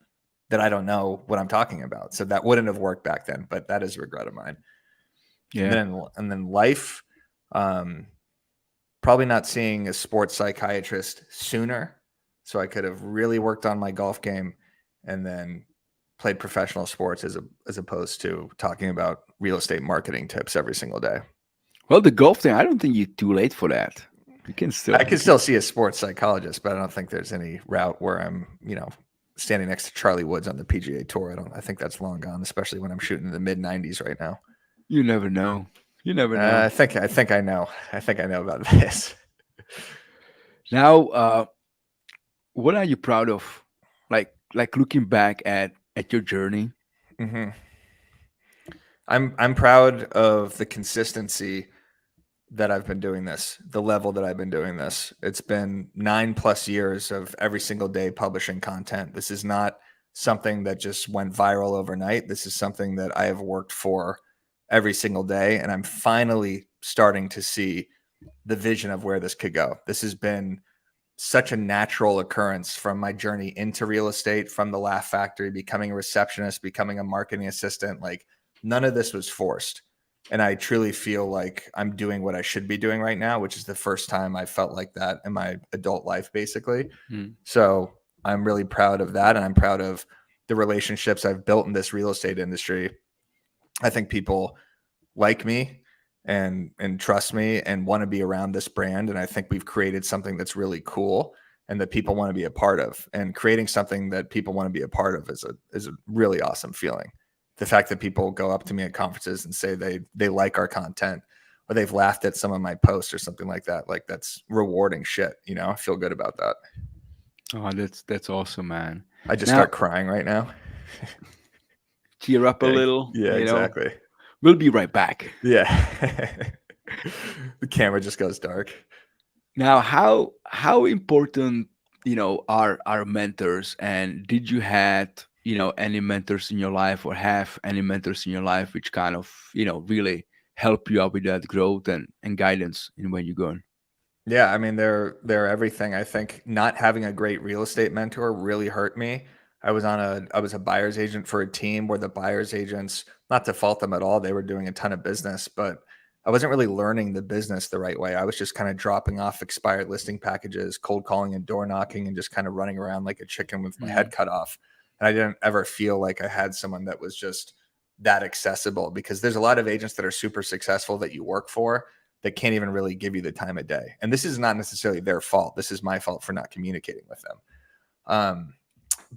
that I don't know what I'm talking about. So that wouldn't have worked back then, but that is a regret of mine. Yeah. And then life, probably not seeing a sports psychiatrist sooner. So I could have really worked on my golf game and then played professional sports as opposed to talking about real estate marketing tips every single day. Well, the golf thing, I don't think you're too late for that. You can still. I can still see a sports psychologist, but I don't think there's any route where I'm, standing next to Charlie Woods on the PGA Tour. I think that's long gone, especially when I'm shooting in the mid 90s right now. You never know. You never know. I think I know. I think I know about this. Now, what are you proud of? Like looking back at your journey. Mm-hmm. I'm proud of the consistency that I've been doing this, the level that I've been doing this. It's been 9+ years of every single day publishing content. This is not something that just went viral overnight. This is something that I have worked for every single day. And I'm finally starting to see the vision of where this could go. This has been such a natural occurrence from my journey into real estate, from the Laugh Factory, becoming a receptionist, becoming a marketing assistant. Like, none of this was forced. And I truly feel like I'm doing what I should be doing right now, which is the first time I felt like that in my adult life, basically. So I'm really proud of that. And I'm proud of the relationships I've built in this real estate industry. I think people like me and trust me and want to be around this brand. And I think we've created something that's really cool and that people want to be a part of. And creating something that people want to be a part of is a really awesome feeling. The fact that people go up to me at conferences and say they like our content, or they've laughed at some of my posts or something like that, like, that's rewarding shit. I feel good about that. Oh, that's awesome, man. I just start crying right now. Cheer up a little. Yeah, exactly. We'll be right back. Yeah. The camera just goes dark. Now, how important, are mentors, and did you had, any mentors in your life, or have any mentors in your life which kind of, really help you out with that growth and guidance in where you're going? Yeah, I mean, they're everything. I think not having a great real estate mentor really hurt me. I was a buyer's agent for a team where the buyer's agents, not to fault them at all, they were doing a ton of business, but I wasn't really learning the business the right way. I was just kind of dropping off expired listing packages, cold calling and door knocking, and just kind of running around like a chicken with my head cut off. And I didn't ever feel like I had someone that was just that accessible, because there's a lot of agents that are super successful that you work for that can't even really give you the time of day. And this is not necessarily their fault. This is my fault for not communicating with them.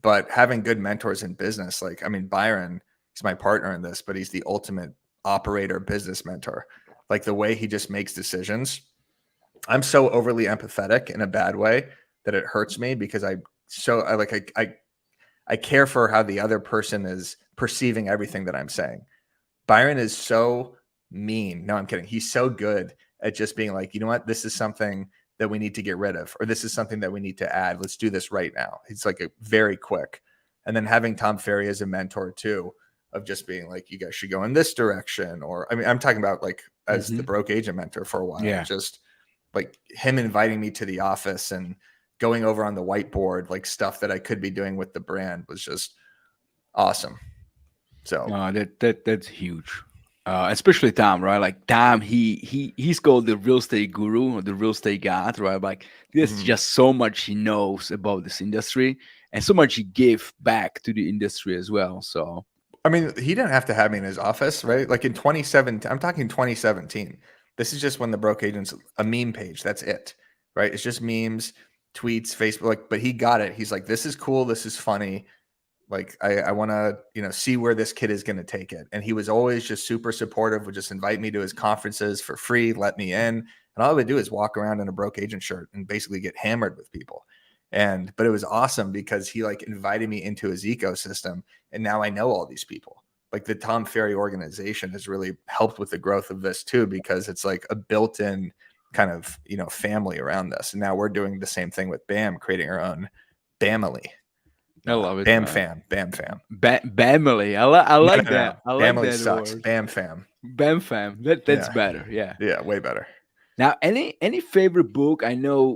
But having good mentors in business, like, I mean, Byron is my partner in this, but he's the ultimate operator business mentor. Like, the way he just makes decisions. I'm so overly empathetic in a bad way that it hurts me, because I care for how the other person is perceiving everything that I'm saying. Byron is so mean. No, I'm kidding. He's so good at just being like, you know what? This is something that we need to get rid of, or this is something that we need to add. Let's do this right now. It's like a very quick. And then having Tom Ferry as a mentor too, of just being like, you guys should go in this direction. Or, I mean, I'm talking about like as the broke agent mentor for a while. Yeah. Just like him inviting me to the office and going over on the whiteboard, like stuff that I could be doing with the brand, was just awesome. So that's huge. Especially Tom, right? Like, Tom, he's called the real estate guru, or the real estate god, right? Like, there's just so much he knows about this industry, and so much he gave back to the industry as well. So, I mean, he didn't have to have me in his office, right? Like in 2017, I'm talking 2017. This is just when the broke agent's a meme page. That's it, right? It's just memes, tweets, Facebook. Like, but he got it. He's like, this is cool. This is funny. Like, I want to, see where this kid is going to take it. And he was always just super supportive, would just invite me to his conferences for free, let me in. And all I would do is walk around in a broke agent shirt and basically get hammered with people. But it was awesome because he like invited me into his ecosystem. And now I know all these people. Like, the Tom Ferry organization has really helped with the growth of this too, because it's like a built-in kind of, family around this. And now we're doing the same thing with BAM, creating our own Bamily. I love it. Bam fam. Bamily. I like that. I like Bamily that sucks. word. Bam fam. Bam fam. That's better. Yeah. Yeah, way better. Now, any favorite book? I know,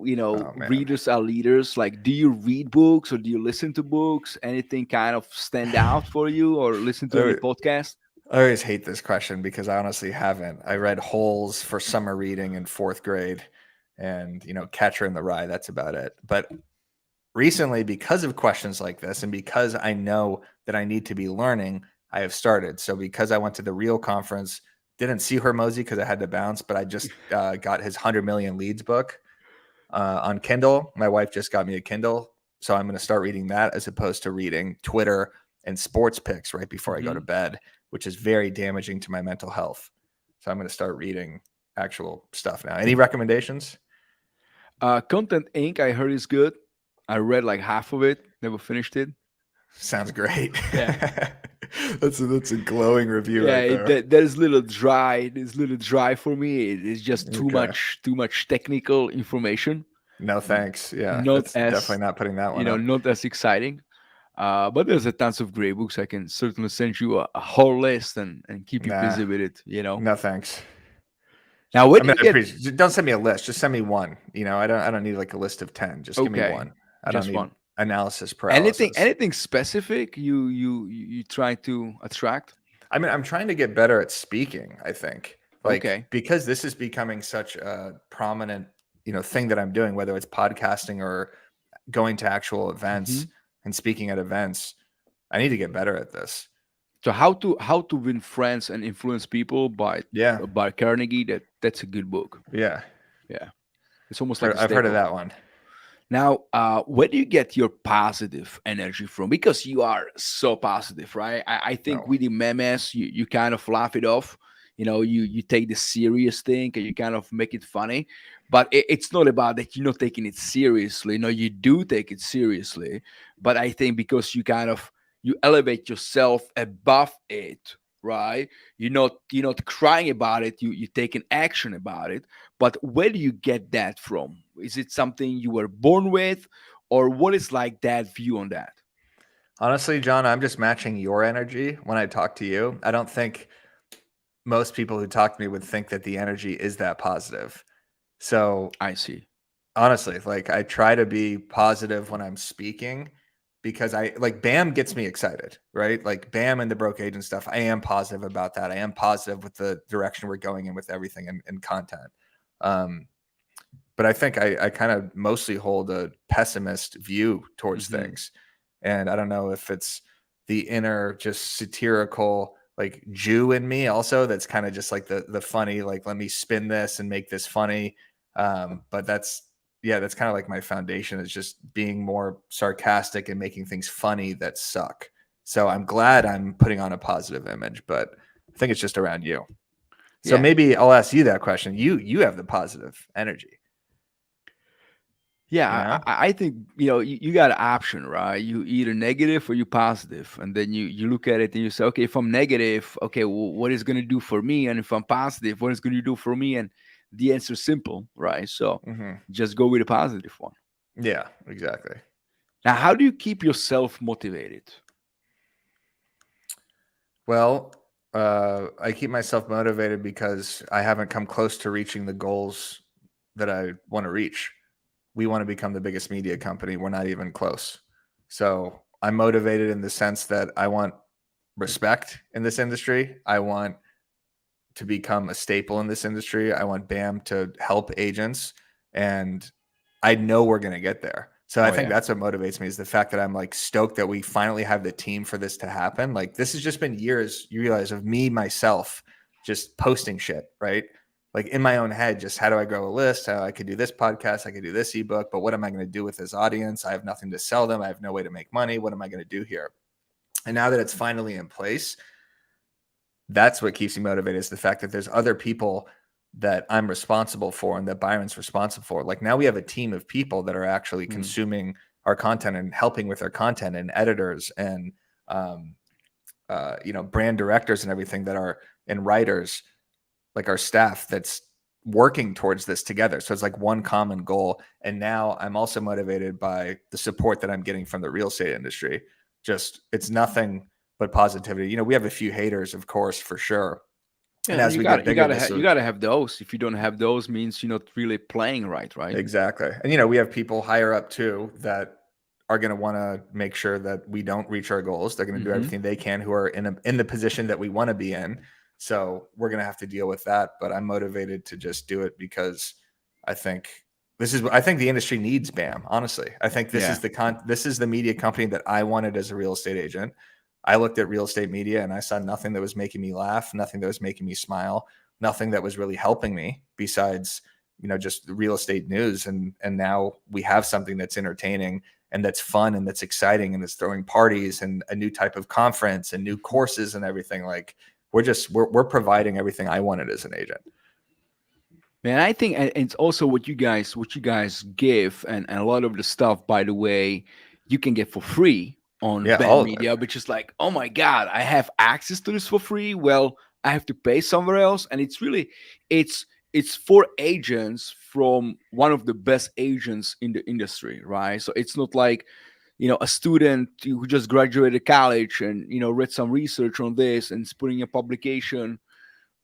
readers are leaders. Like, do you read books or do you listen to books? Anything kind of stand out for you, or listen to any podcast? I always hate this question because I honestly haven't. I read Holes for summer reading in 4th grade, and Catcher in the Rye. That's about it. But recently, because of questions like this, and because I know that I need to be learning, I have started. So because I went to the Real conference, didn't see Hormozy because I had to bounce, but I just got his 100 Million Leads book on Kindle. My wife just got me a Kindle, so I'm going to start reading that as opposed to reading Twitter and sports picks right before I go to Mhm. bed, which is very damaging to my mental health. So I'm going to start reading actual stuff now. Any recommendations? Content Inc. I heard is good. I read like half of it, never finished it. Sounds great. Yeah, That's a glowing review yeah. right there. That is a little dry. It's a little dry for me. It is just Okay. too much technical information. No thanks. Yeah, Not that's definitely as not putting that one up. not as exciting. But there's a tons of great books. I can certainly send you a whole list and keep you Nah, busy with it. no thanks. Now, where I do mean, you I get? appreciate. Don't send me a list. Just send me one. I don't need like a list of 10. Just give me Okay, one. I don't just need one. analysis Anything paralysis. anything specific you try to attract? I mean, I'm trying to get better at speaking, I think. Like Okay. because this is becoming such a prominent, thing that I'm doing, whether it's podcasting or going to actual Hmm. events and speaking at events, I need to get better at this. So how to win friends and influence people Yeah. by Carnegie. That's a good book. Yeah. Yeah, it's almost like a I've heard of staple. that one. Now, where do you get your positive energy from? Because you are so positive, right? I think No. with the memes, you kind of laugh it off. You take the serious thing and you kind of make it funny. But it's not about that you're not taking it seriously. No, you do take it seriously. But I think because you elevate yourself above it, right? You're not crying about it. You taking action about it. But where do you get that from? Is it something you were born with, or what is like that view on that? Honestly, John, I'm just matching your energy when I talk to you. I don't think most people who talk to me would think that the energy is that positive. So I see. honestly, like I try to be positive when I'm speaking because I like BAM gets me excited, right? Like BAM and the broke agent stuff. I am positive about that. I am positive with the direction we're going in with everything and content. Um, but I think I kind of mostly hold a pessimist view towards Hmm. things. And I don't know if it's the inner just satirical like Jew in me also that's kind of just like the funny, like let me spin this and make this funny. But that's kind of like my foundation is just being more sarcastic and making things funny that suck. So I'm glad I'm putting on a positive image, but I think it's just around you. So Yeah, maybe I'll ask you that question. You have the positive energy, you yeah. know? I think you got an option, right? You either negative or you positive, and then you look at it and you say, okay, if I'm negative, okay, well, what is going to do for me? And if I'm positive, what is going to do for me? And the answer is simple, right? So Hmm. just go with the positive one. Yeah, exactly. Now, how do you keep yourself motivated? Well, I keep myself motivated because I haven't come close to reaching the goals that I want to reach. We want to become the biggest media company. We're not even close. So I'm motivated in the sense that I want respect in this industry. I want to become a staple in this industry. I want BAM to help agents, and I know we're going to get there. So I Oh think yeah. that's what motivates me is the fact that I'm like stoked that we finally have the team for this to happen. Like this has just been years, you realize, of me myself just posting shit, right? Like in my own head, just how do I grow a list? How I could do this podcast, I could do this ebook, but what am I going to do with this audience? I have nothing to sell them. I have no way to make money. What am I going to do here? And now that it's finally in place, that's what keeps me motivated is the fact that there's other people that I'm responsible for and that Byron's responsible for. Like now we have a team of people that are actually Mm. consuming our content and helping with our content and editors and um, brand directors and everything that are and writers like our staff that's working towards this together. So it's like one common goal. And now I'm also motivated by the support that I'm getting from the real estate industry. Just it's nothing but positivity. We have a few haters, of course, for sure. And Yeah, as we get bigger, this you will gotta have those. If you don't have those, means you're not really playing right, right? exactly. And we have people higher up too that are going to want to make sure that we don't reach our goals. They're going to do Hmm. everything they can who are in the position that we want to be in. So we're going to have to deal with that. But I'm motivated to just do it because I think I think the industry needs BAM. Honestly, I think this Yeah. is this is the media company that I wanted as a real estate agent. I looked at real estate media and I saw nothing that was making me laugh, nothing that was making me smile, nothing that was really helping me besides, just the real estate news. And now we have something that's entertaining and that's fun and that's exciting and that's throwing parties and a new type of conference and new courses and everything. Like we're providing everything I wanted as an agent. Man, I think it's also what you guys give, and a lot of the stuff, by the way, you can get for free on Yeah, BAM all of it. Media, which is like, oh my god, I have access to this for free. Well, I have to pay somewhere else, and it's it's for agents from one of the best agents in the industry, right? So it's not like a student who just graduated college and read some research on this and is putting a publication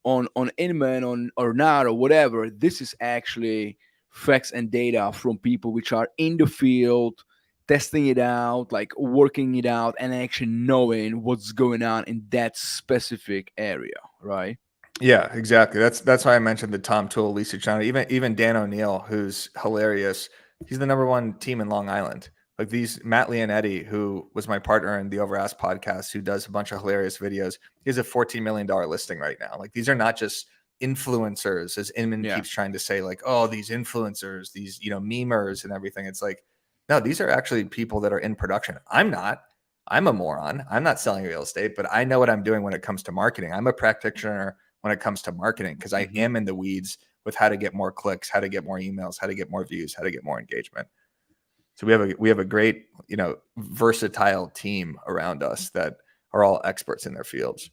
on Inman on or not or whatever. This is actually facts and data from people which are in the field, testing it out, like working it out, and actually knowing what's going on in that specific area, right? Yeah, exactly. That's why I mentioned the Tom Toole, Lisa China, even Dan O'Neill, who's hilarious. He's the number one team in Long Island. Like these Matt Leonetti, who was my partner in the Overask podcast, who does a bunch of hilarious videos. He has a $14 million listing right now. Like these are not just influencers, as Inman Yeah. keeps trying to say, like, oh, these influencers, these, memers and everything. It's like, no, these are actually people that are in production. I'm not. I'm a moron. I'm not selling real estate, but I know what I'm doing when it comes to marketing. I'm a practitioner when it comes to marketing because I Mhm. am in the weeds with how to get more clicks, how to get more emails, how to get more views, how to get more engagement. So we have a great, versatile team around us that are all experts in their fields.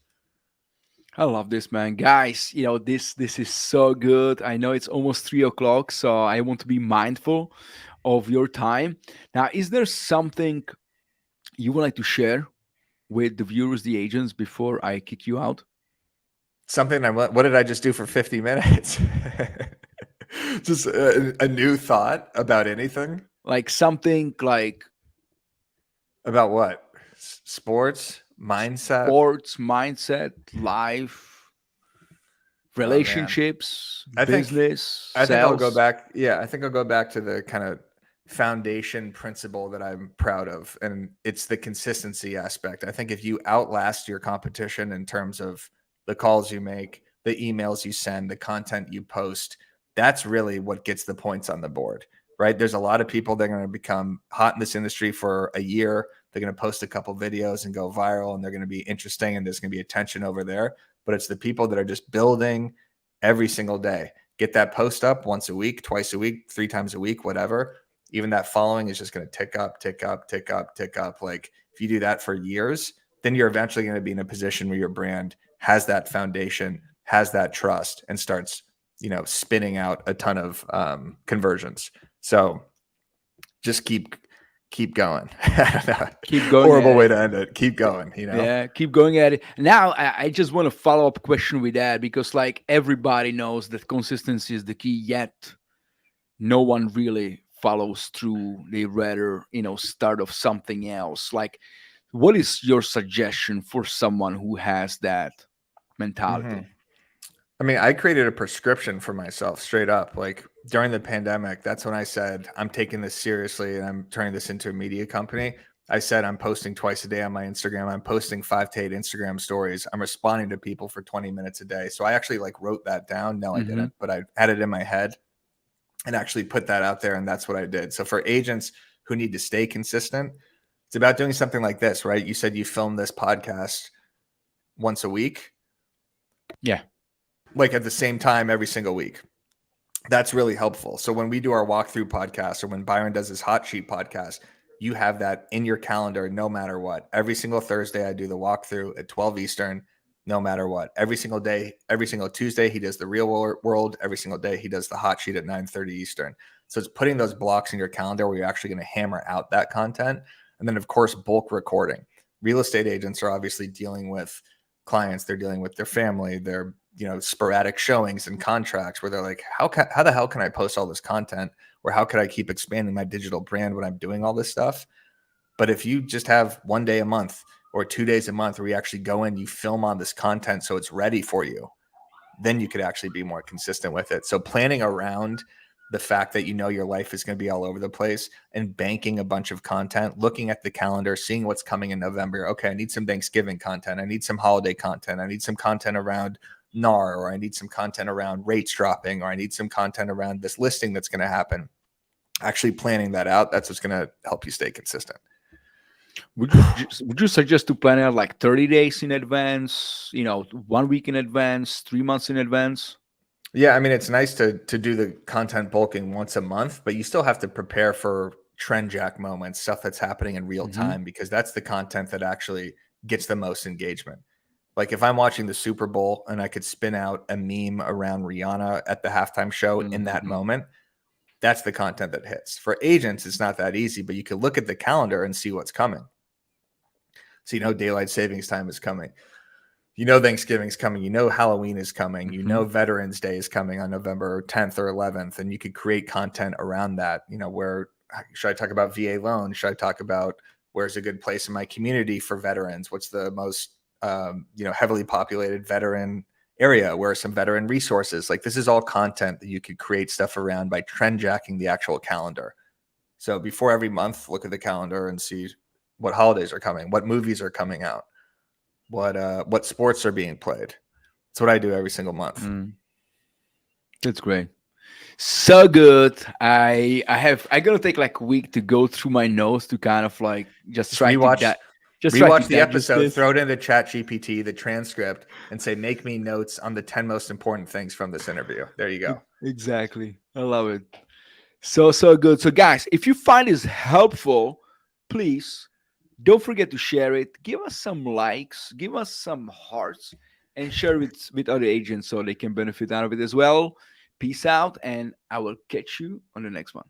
I love this, man, guys. This is so good. I know it's almost 3 o'clock, so I want to be mindful of your time. Now, is there something you would like to share with the viewers, the agents, before I kick you out? Something what did I just do for 50 minutes? Just a new thought about anything. Like something like About what? Sports, mindset. sports, mindset, life, Oh man. relationships, I think business, I think I'll go sales. back. Yeah, I think I'll go back to the kind of foundation principle that I'm proud of, and it's the consistency aspect. I think if you outlast your competition in terms of the calls you make, the emails you send, the content you post, that's really what gets the points on the board, right? There's a lot of people that are going to become hot in this industry for a year. They're going to post a couple videos and go viral, and they're going to be interesting, and there's going to be attention over there. But it's the people that are just building every single day. Get that post up once a week, twice a week, 3 times a week, whatever. Even that following is just going to tick up, tick up, tick up, tick up. Like if you do that for years, then you're eventually going to be in a position where your brand has that foundation, has that trust, and starts, spinning out a ton of conversions. So just keep going. Keep going Horrible at way it. to end it. Keep going. Yeah, keep going at it. Now, I just want to follow up question with that because, like, everybody knows that consistency is the key. Yet, no one really follows through. They rather, start of something else. Like, what is your suggestion for someone who has that Hmm. mentality? I mean, I created a prescription for myself straight up. Like during the pandemic, that's when I said, I'm taking this seriously and I'm turning this into a media company. I said, I'm posting twice a day on my Instagram. I'm posting 5 to 8 Instagram stories. I'm responding to people for 20 minutes a day. So I actually like wrote that down. No, I Hmm. didn't, but I had it in my head and actually put that out there. And that's what I did. So for agents who need to stay consistent, it's about doing something like this, right? You said you film this podcast once a week, Yeah. like at the same time every single week. That's really helpful. So when we do our walkthrough podcast or when Byron does his hot sheet podcast, you have that in your calendar no matter what. Every single Thursday, I do the walkthrough at 12 Eastern, no matter what. Every single day, every single Tuesday, he does the real world. Every single day, he does the hot sheet at 9:30 Eastern. So it's putting those blocks in your calendar where you're actually going to hammer out that content. And then, of course, bulk recording. Real estate agents are obviously dealing with clients. They're dealing with their family, their sporadic showings and contracts where they're like, how the hell can I post all this content, or how could I keep expanding my digital brand when I'm doing all this stuff? But if you just have 1 day a month or 2 days a month where you actually go in, you film on this content so it's ready for you, then you could actually be more consistent with it. So planning around the fact that you know your life is going to be all over the place, and banking a bunch of content, looking at the calendar, seeing what's coming in November. Okay, I need some Thanksgiving content. I need some holiday content. I need some content around NAR, or I need some content around rates dropping, or I need some content around this listing that's going to happen. Actually planning that out, that's what's going to help you stay consistent. Would you suggest to plan out like 30 days in advance, 1 week in advance, 3 months in advance? Yeah, I mean, it's nice to do the content bulking once a month, but you still have to prepare for trend jack moments, stuff that's happening in real Hmm. time, because that's the content that actually gets the most engagement. Like if I'm watching the Super Bowl and I could spin out a meme around Rihanna at the halftime show in that Hmm. moment, that's the content that hits. For agents, it's not that easy, but you can look at the calendar and see what's coming. So you know daylight savings time is coming. You know Thanksgiving's coming. You know Halloween is coming. You Hmm. know Veterans Day is coming on November 10th or 11th, and you could create content around that. You know, where should I talk about VA loans? Should I talk about where's a good place in my community for veterans? What's the most heavily populated veteran area? Where are some veteran resources? Like this is all content that you could create stuff around by trend jacking the actual calendar. So before every month, look at the calendar and see what holidays are coming, what movies are coming out, what sports are being played. That's what I do every single month. That's great. So good. I gotta take like a week to go through my notes to kind of like Just rewatch just try to rewatch the digest episode, this. throw it into Chat GPT, the transcript, and say, make me notes on the 10 most important things from this interview. There you go. Exactly. I love it. So good. So guys, if you find this helpful, please don't forget to share it. Give us some likes, give us some hearts, and share it with other agents so they can benefit out of it as well. Peace out, and I will catch you on the next one.